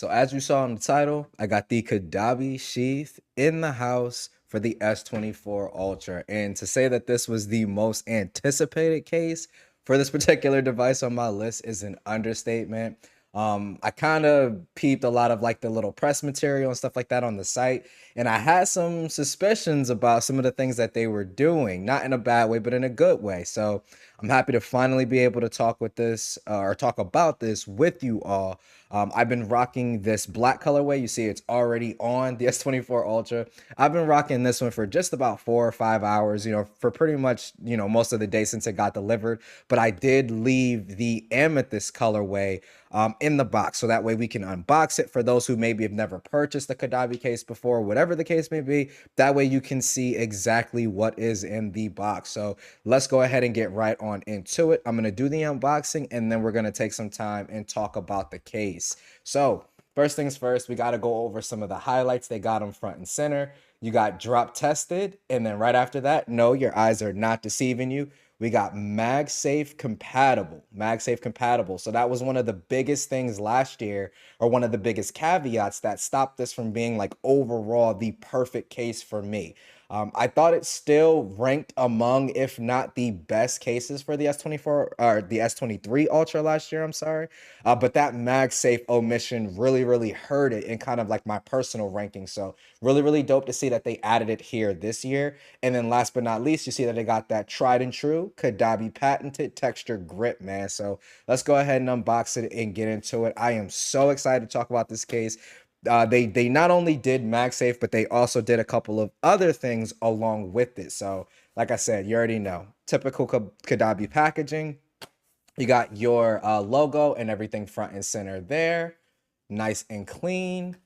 So as you saw in the title, I got the Caudabe sheath in the house for the S24 Ultra. And to say that this was the most anticipated case for this particular device on my list is an understatement. I kind of peeped a lot of like the little press material and stuff like that on the site, and I had some suspicions about some of the things that they were doing, not in a bad way, but in a good way. So I'm happy to finally be able to talk with this or talk about this with you all. I've been rocking this black colorway. You see, it's already on the S24 Ultra. I've been rocking this one for just about 4 or 5 hours, for pretty much, most of the day since it got delivered. But I did leave the amethyst colorway in the box, so that way we can unbox it for those who maybe have never purchased the Caudabe case before, whatever the case may be. That way you can see exactly what is in the box. So let's go ahead and get right on into it. I'm going to do the unboxing, and then we're going to take some time and talk about the case. So first things first, we got to go over some of the highlights. They got them front and center. You got drop tested, and then right after that, no, your eyes are not deceiving you. We got MagSafe compatible. MagSafe compatible. So that was one of the biggest things last year, or one of the biggest caveats that stopped this from being like overall the perfect case for me. I thought it still ranked among, if not the best cases for the S24 or the S23 Ultra last year. I'm sorry. But that MagSafe omission really hurt it in kind of like my personal ranking. So really dope to see that they added it here this year. And then last but not least, you see that they got that tried and true Caudabe patented texture grip, man. So let's go ahead and unbox it and get into it. I am so excited to talk about this case. They not only did MagSafe, but they also did a couple of other things along with it. So like I said, you already know, typical Caudabe packaging. You got your logo and everything front and center there. Nice and clean.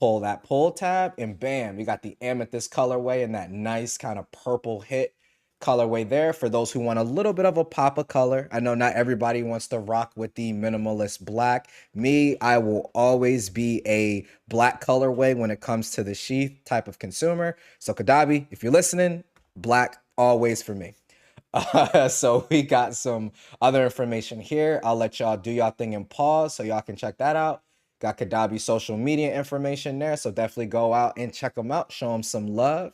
Pull that pull tab, and bam, you got the amethyst colorway and that nice kind of purple hit colorway there for those who want a little bit of a pop of color. I know not everybody wants to rock with the minimalist black. Me, I will always be a black colorway when it comes to the sheath type of consumer. So Caudabe, if you're listening, black always for me. So we got some other information here. I'll let y'all do y'all thing and pause so y'all can check that out. Got Caudabe social media information there, so definitely go out and check them out, show them some love.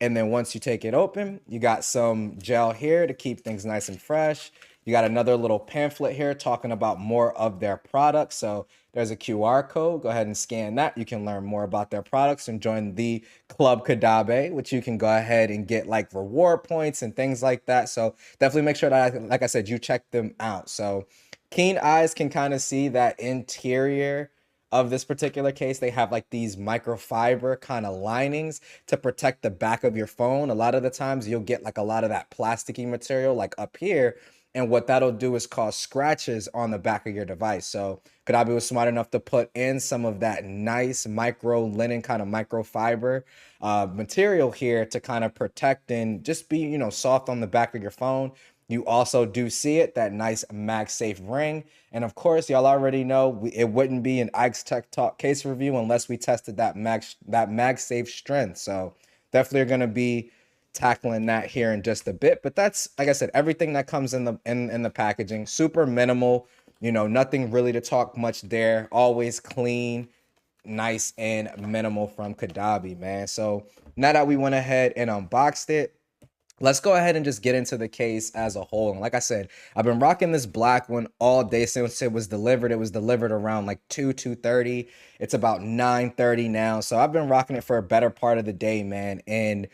And then once you take it open, you got some gel here to keep things nice and fresh. You got another little pamphlet here talking about more of their products. So there's a QR code. Go ahead and scan that. You can learn more about their products and join the Club Caudabe, which you can go ahead and get like reward points and things like that. So definitely make sure that, like I said, you check them out. So keen eyes can kind of see that interior of this particular case. They have like these microfiber kind of linings to protect the back of your phone. A lot of the times you'll get like a lot of that plasticky material like up here, and what that'll do is cause scratches on the back of your device. So Caudabe was smart enough to put in some of that nice micro linen kind of microfiber material here to kind of protect and just be, soft on the back of your phone. You also do see it, that nice MagSafe ring. And of course, y'all already know it wouldn't be an Ike'sTechTalk case review unless we tested that MagSafe strength. So definitely are going to be tackling that here in just a bit. But that's, like I said, everything that comes in the packaging. Super minimal, nothing really to talk much there. Always clean, nice and minimal from Caudabe, man. So now that we went ahead and unboxed it, let's go ahead and just get into the case as a whole. And like I said, I've been rocking this black one all day since it was delivered. It was delivered around like 2:30. It's about 9:30 now. So I've been rocking it for a better part of the day, man. And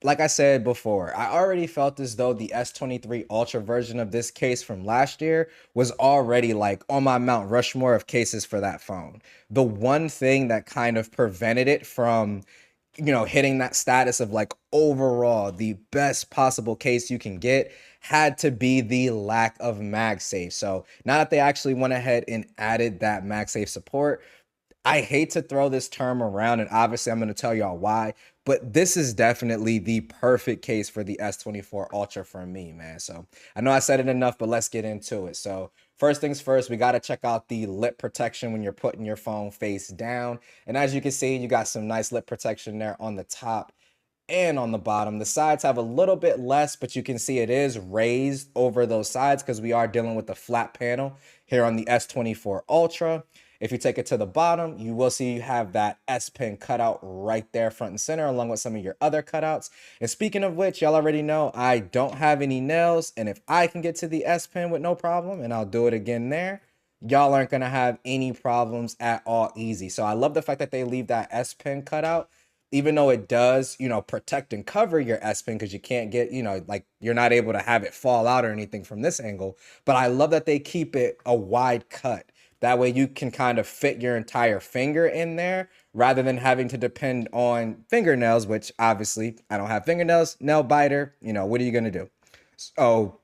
like I said before, I already felt as though the S23 Ultra version of this case from last year was already like on my Mount Rushmore of cases for that phone. The one thing that kind of prevented it from hitting that status of like overall the best possible case you can get had to be the lack of MagSafe. So now that they actually went ahead and added that MagSafe support, I hate to throw this term around, and obviously I'm going to tell y'all why, but this is definitely the perfect case for the S24 Ultra for me, man. So I know I said it enough, but let's get into it. So first things first, we got to check out the lip protection when you're putting your phone face down. And as you can see, you got some nice lip protection there on the top and on the bottom. The sides have a little bit less, but you can see it is raised over those sides because we are dealing with a flat panel here on the S24 Ultra. If you take it to the bottom, you will see you have that S Pen cutout right there front and center, along with some of your other cutouts. And speaking of which, y'all already know I don't have any nails, and if I can get to the S Pen with no problem, and I'll do it again there, y'all aren't gonna have any problems at all, easy. So I love the fact that they leave that S Pen cutout, even though it does, you know, protect and cover your S Pen because you can't get, you know, like you're not able to have it fall out or anything from this angle. But I love that they keep it a wide cut. That way you can kind of fit your entire finger in there rather than having to depend on fingernails, which obviously I don't have fingernails, nail biter, you know, what are you gonna do? So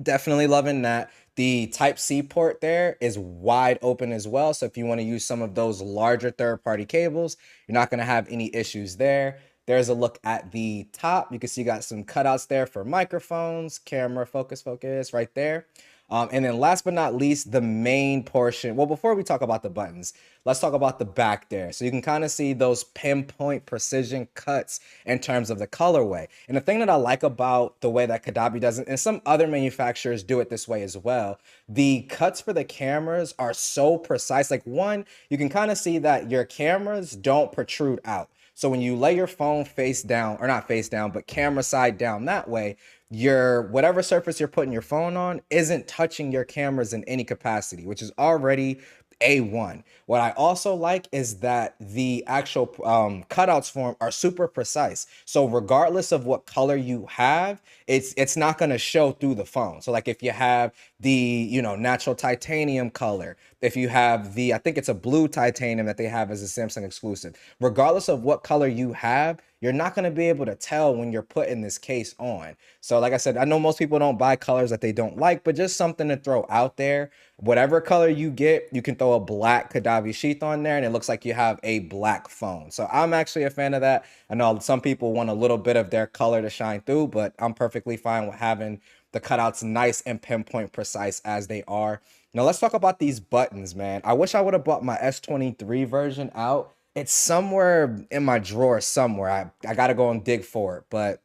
definitely loving that. The Type-C port there is wide open as well. So if you want to use some of those larger third-party cables, you're not going to have any issues there. There's a look at the top. You can see you got some cutouts there for microphones, camera, focus right there. And then last but not least, the main portion. Well, before we talk about the buttons, let's talk about the back there. So you can kind of see those pinpoint precision cuts in terms of the colorway. And the thing that I like about the way that Caudabe does it, and some other manufacturers do it this way as well, the cuts for the cameras are so precise. Like one, you can kind of see that your cameras don't protrude out. So when you lay your phone face down, or not face down, but camera side down that way, your whatever surface you're putting your phone on isn't touching your cameras in any capacity, which is already A1. What I also like is that the actual cutouts for them are super precise. So regardless of what color you have, it's not going to show through the phone. So like if you have the, you know, natural titanium color, if you have the, I think it's a blue titanium that they have as a Samsung exclusive, regardless of what color you have, you're not going to be able to tell when you're putting this case on. So like I said, I know most people don't buy colors that they don't like, but just something to throw out there. Whatever color you get, you can throw a black Caudabe sheath on there and it looks like you have a black phone. So I'm actually a fan of that. I know some people want a little bit of their color to shine through, but I'm perfectly fine with having the cutouts nice and pinpoint precise as they are. Now let's talk about these buttons, man. I wish I would have bought my S23 version out. It's somewhere in my drawer somewhere. I got to go and dig for it. But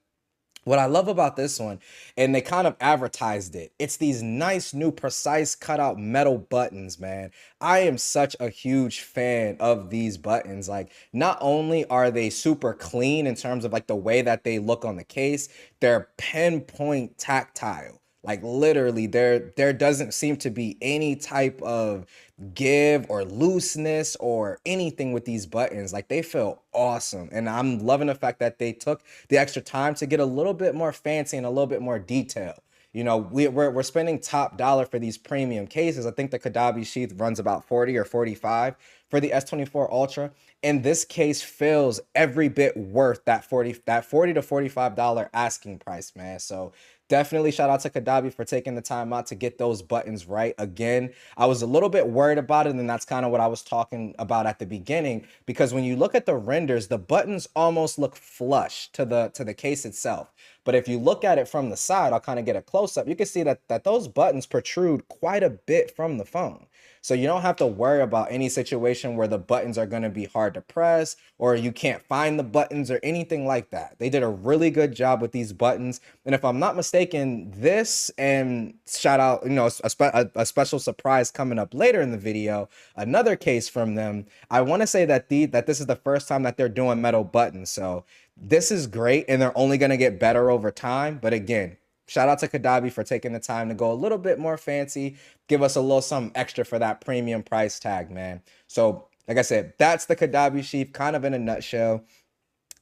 what I love about this one, and they kind of advertised it, it's these nice new precise cutout metal buttons, man. I am such a huge fan of these buttons. Like, not only are they super clean in terms of like the way that they look on the case, they're pinpoint tactile. Like literally, there doesn't seem to be any type of give or looseness or anything with these buttons. Like they feel awesome. And I'm loving the fact that they took the extra time to get a little bit more fancy and a little bit more detail. You know, we're spending top dollar for these premium cases. I think the Caudabe sheath runs about 40 or 45 for the S24 Ultra. And this case feels every bit worth that 40 to $45 asking price, man. So definitely shout out to Caudabe for taking the time out to get those buttons right. Again, I was a little bit worried about it, and that's kind of what I was talking about at the beginning, because when you look at the renders, the buttons almost look flush to the case itself. But if you look at it from the side, I'll kind of get a close-up, you can see that those buttons protrude quite a bit from the phone. So you don't have to worry about any situation where the buttons are going to be hard to press or you can't find the buttons or anything like that. They did a really good job with these buttons. And if I'm not mistaken, this, and shout out, you know, a special surprise coming up later in the video, another case from them, I want to say that this is the first time that they're doing metal buttons. So this is great, and they're only going to get better over time. But again, shout out to Caudabe for taking the time to go a little bit more fancy, give us a little something extra for that premium price tag, man. So like I said, that's the Caudabe sheath kind of in a nutshell.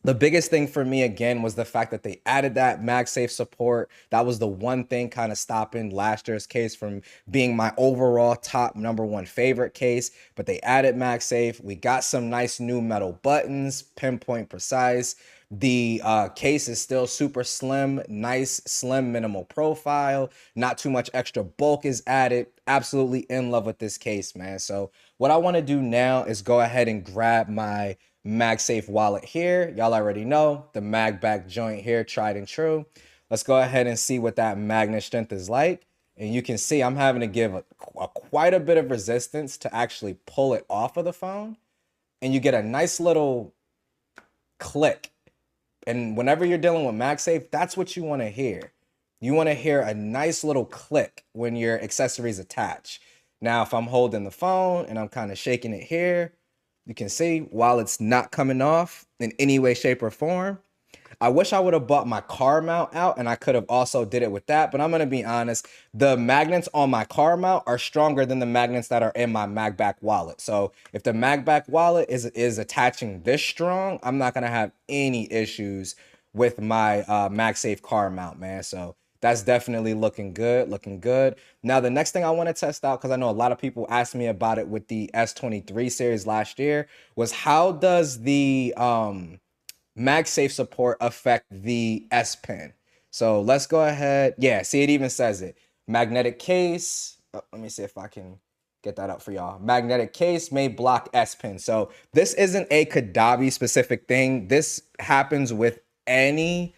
The biggest thing for me, again, was the fact that they added that MagSafe support. That was the one thing kind of stopping last year's case from being my overall top #1 favorite case. But they added MagSafe. We got some nice new metal buttons, pinpoint precise. The case is still super slim, nice, slim, minimal profile. Not too much extra bulk is added. Absolutely in love with this case, man. So what I want to do now is go ahead and grab my MagSafe wallet here. Y'all already know the mag back joint here, tried and true. Let's go ahead and see what that magnet strength is like. And you can see I'm having to give quite a bit of resistance to actually pull it off of the phone. And you get a nice little click. And whenever you're dealing with MagSafe, that's what you want to hear. You want to hear a nice little click when your accessories attach. Now, if I'm holding the phone and I'm kind of shaking it here, you can see while it's not coming off in any way, shape, or form. I wish I would have bought my car mount out and I could have also did it with that. But I'm going to be honest, the magnets on my car mount are stronger than the magnets that are in my MagBack wallet. So if the MagBack wallet is attaching this strong, I'm not going to have any issues with my MagSafe car mount, man. So that's definitely looking good, looking good. Now, the next thing I want to test out, because I know a lot of people asked me about it with the S23 series last year, was how does the MagSafe support affect the S Pen? So let's go ahead. Yeah, see, it even says it. Magnetic case. Oh, let me see if I can get that up for y'all. Magnetic case may block S Pen. So this isn't a Caudabe specific thing. This happens with any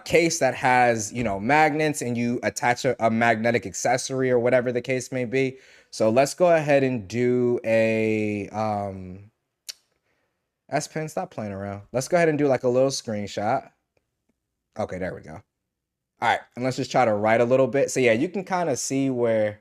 case that has, you know, magnets and you attach a magnetic accessory or whatever the case may be. So let's go ahead and do a S Pen, stop playing around. Let's go ahead and do like a little screenshot. Okay, there we go. All right, and let's just try to write a little bit. So yeah, you can kind of see where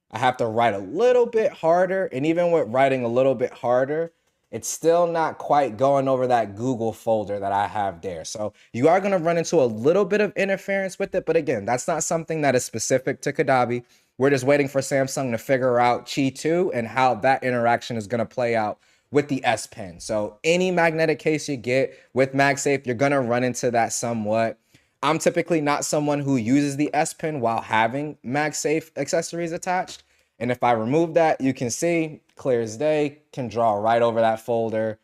I have to write a little bit harder. And even with writing a little bit harder, it's still not quite going over that Google folder that I have there. So you are going to run into a little bit of interference with it. But again, that's not something that is specific to Caudabe. We're just waiting for Samsung to figure out Qi 2 and how that interaction is going to play out with the S Pen. So any magnetic case you get with MagSafe, you're going to run into that somewhat. I'm typically not someone who uses the S Pen while having MagSafe accessories attached. And if I remove that, you can see clear as day, can draw right over that folder.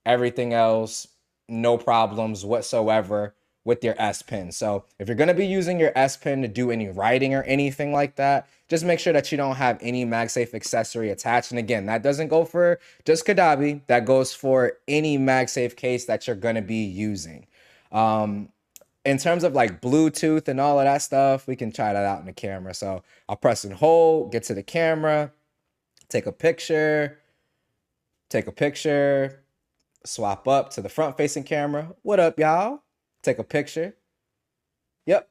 Everything else, no problems whatsoever with your S Pen. So if you're going to be using your S Pen to do any writing or anything like that, just make sure that you don't have any MagSafe accessory attached. And again, that doesn't go for just Caudabe. That goes for any MagSafe case that you're going to be using. In terms of like Bluetooth and all of that stuff, we can try that out in the camera. So I'll press and hold, get to the camera, take a picture, swap up to the front facing camera. What up, y'all? Take a picture. Yep.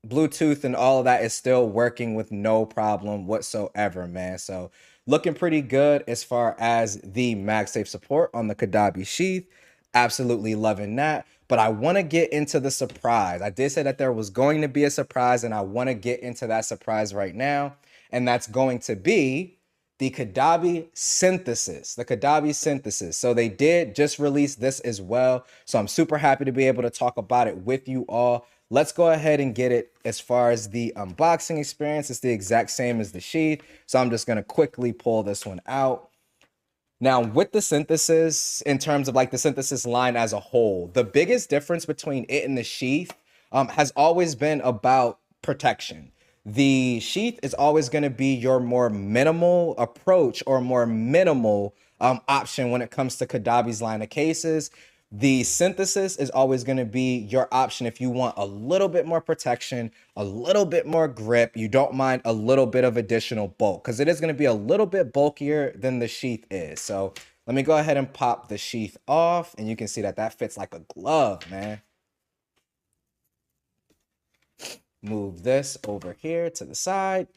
Bluetooth and all of that is still working with no problem whatsoever, man. So looking pretty good as far as the MagSafe support on the Caudabe Sheath. Absolutely loving that. But I want to get into the surprise. I did say that there was going to be a surprise, and I want to get into that surprise right now. And that's going to be the Caudabe synthesis. The Caudabe synthesis. So they did just release this as well. So I'm super happy to be able to talk about it with you all. Let's go ahead and get it. As far as the unboxing experience, it's the exact same as the Sheath. So I'm just going to quickly pull this one out. Now, with the synthesis, in terms of like the synthesis line as a whole, the biggest difference between it and the Sheath has always been about protection. The Sheath is always going to be your more minimal approach or more minimal option when it comes to Caudabe's line of cases. The synthesis is always going to be your option if you want a little bit more protection, a little bit more grip. You don't mind a little bit of additional bulk because it is going to be a little bit bulkier than the Sheath is. So let me go ahead and pop the Sheath off, and you can see that that fits like a glove, man. Move this over here to the side,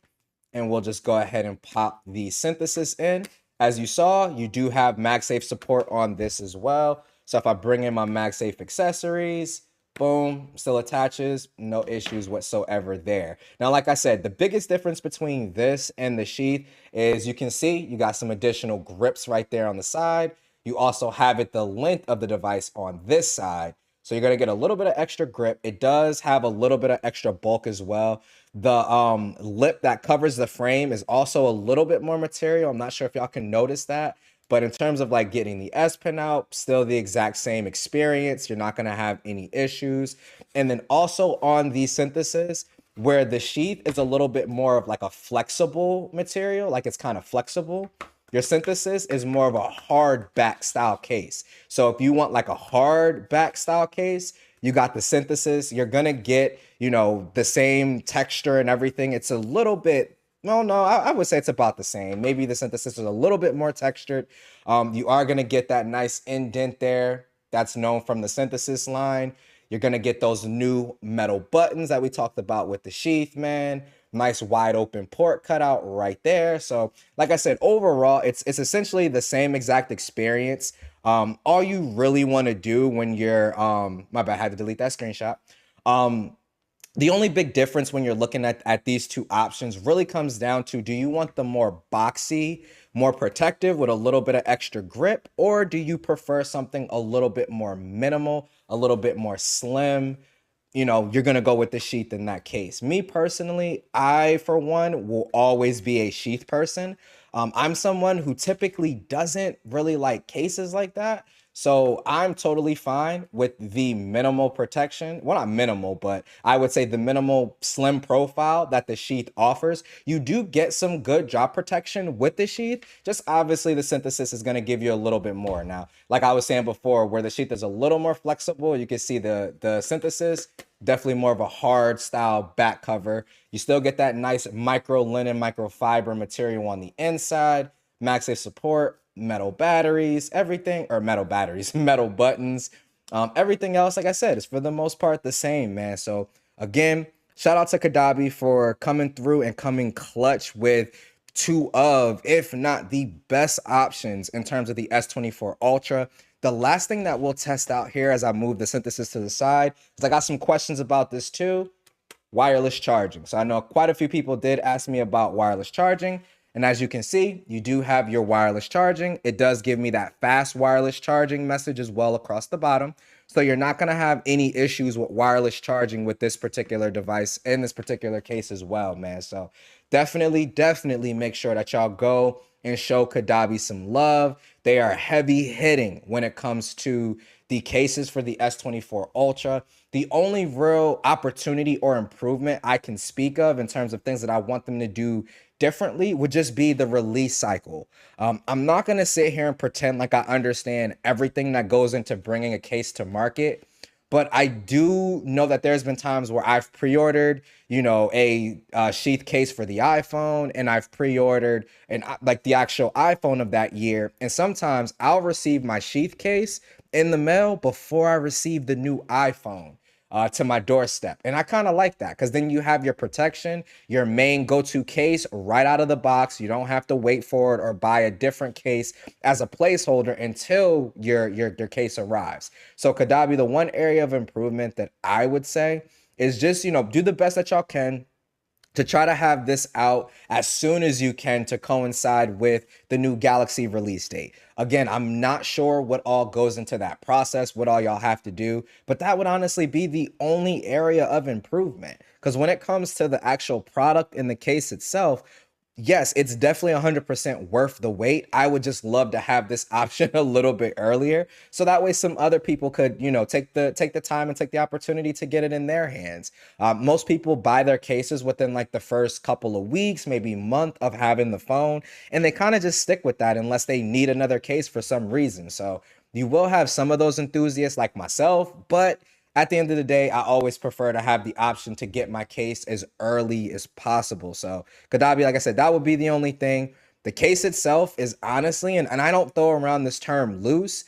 and we'll just go ahead and pop the synthesis in. As you saw, you do have MagSafe support on this as well. So if I bring in my MagSafe accessories, boom, still attaches, no issues whatsoever there. Now, like I said, the biggest difference between this and the Sheath is you can see you got some additional grips right there on the side. You also have it the length of the device on this side. So you're going to get a little bit of extra grip. It does have a little bit of extra bulk as well. The lip that covers the frame is also a little bit more material. I'm not sure if y'all can notice that. But in terms of like getting the S Pen out, still the exact same experience. You're not going to have any issues. And then also on the synthesis, where the Sheath is a little bit more of like a flexible material, like it's kind of flexible, your synthesis is more of a hard back style case. So if you want like a hard back style case, you got the synthesis. You're going to get, you know, the same texture and everything. It's a little bit, no, I would say it's about the same. Maybe the synthesis is a little bit more textured. You are going to get that nice indent there that's known from the synthesis line. You're going to get those new metal buttons that we talked about with the Sheath, man. nice wide open port cutout right there. So like I said, overall, it's essentially the same exact experience. All you really want to do when you're my bad, I had to delete that screenshot. The only big difference when you're looking at these two options really comes down to, do you want the more boxy, more protective with a little bit of extra grip, or do you prefer something a little bit more minimal, a little bit more slim? You know, you're gonna go with the Sheath in that case. Me personally, I for one will always be a Sheath person. I'm someone who typically doesn't really like cases like that. So I'm totally fine with the minimal protection. Well, not minimal, but I would say the minimal slim profile that the Sheath offers. You do get some good drop protection with the Sheath. Just obviously the synthesis is going to give you a little bit more. Now, like I was saying before, where the Sheath is a little more flexible, you can see the synthesis, definitely more of a hard style back cover. You still get that nice micro linen, microfiber material on the inside, MagSafe support, metal batteries, everything, or metal batteries, metal buttons. Everything else, like I said, is for the most part the same, man. So again, shout out to Caudabe for coming through and coming clutch with two of, if not the best options in terms of the S24 Ultra. The last thing that we'll test out here as I move the synthesis to the side, because I got some questions about this too, wireless charging. So I know quite a few people did ask me about wireless charging. And as you can see, you do have your wireless charging. It does give me that fast wireless charging message as well across the bottom. So you're not going to have any issues with wireless charging with this particular device in this particular case as well, man. So definitely make sure that y'all go and show Caudabe some love. They are heavy hitting when it comes to the cases for the S24 Ultra. The only real opportunity or improvement I can speak of in terms of things that I want them to do differently would just be the release cycle. I'm not going to sit here and pretend like I understand everything that goes into bringing a case to market, but I do know that there's been times where I've pre-ordered, you know, a Sheath case for the iPhone, and I've pre-ordered like the actual iPhone of that year. And sometimes I'll receive my Sheath case in the mail before I receive the new iPhone to my doorstep. And I kind of like that, because then you have your protection, your main go-to case right out of the box. You don't have to wait for it or buy a different case as a placeholder until your case arrives. So Caudabe, the one area of improvement that I would say is just, you know, do the best that y'all can to try to have this out as soon as you can to coincide with the new Galaxy release date. Again, I'm not sure what all goes into that process, what all y'all have to do, but that would honestly be the only area of improvement. Because when it comes to the actual product in the case itself, yes, it's definitely 100% worth the wait. I would just love to have this option a little bit earlier, so that way some other people could, you know, take the time and take the opportunity to get it in their hands. Most people buy their cases within like the first couple of weeks, maybe month of having the phone, and they kind of just stick with that unless they need another case for some reason. So you will have some of those enthusiasts like myself, but at the end of the day, I always prefer to have the option to get my case as early as possible. So Caudabe, like I said, that would be the only thing. The case itself is honestly, and I don't throw around this term loose,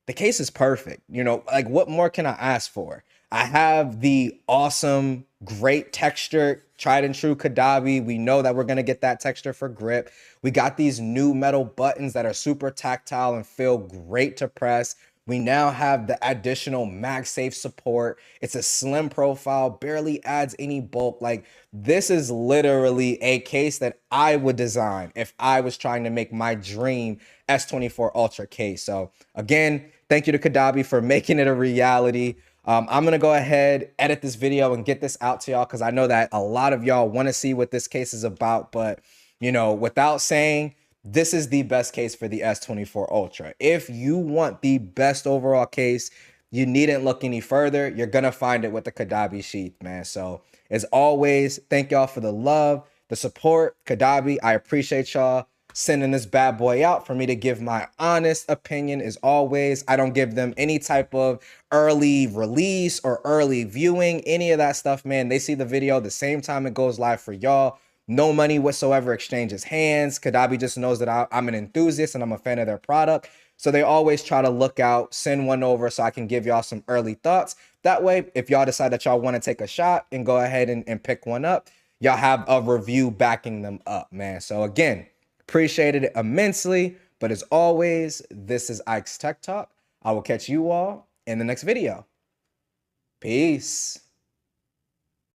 the case is perfect. You know, like what more can I ask for? I have the awesome, great texture, tried and true Caudabe. We know that we're going to get that texture for grip. We got these new metal buttons that are super tactile and feel great to press. We now have the additional MagSafe support. It's a slim profile, barely adds any bulk. Like, this is literally a case that I would design if I was trying to make my dream S24 Ultra case. So again, thank you to Caudabe for making it a reality. I'm going to go ahead, edit this video, and get this out to y'all, because I know that a lot of y'all want to see what this case is about. But, you know, without saying, this is the best case for the S24 Ultra. If you want the best overall case, you needn't look any further. You're going to find it with the Caudabe Sheath, man. So as always, thank y'all for the love, the support. Caudabe, I appreciate y'all sending this bad boy out for me to give my honest opinion. As always, I don't give them any type of early release or early viewing, any of that stuff, man. They see the video the same time it goes live for y'all. No money whatsoever exchanges hands. Caudabe just knows that I'm an enthusiast and I'm a fan of their product. So they always try to look out, send one over so I can give y'all some early thoughts. That way, if y'all decide that y'all want to take a shot and go ahead and pick one up, y'all have a review backing them up, man. So again, appreciated it immensely. But as always, this is Ike's Tech Talk. I will catch you all in the next video. Peace.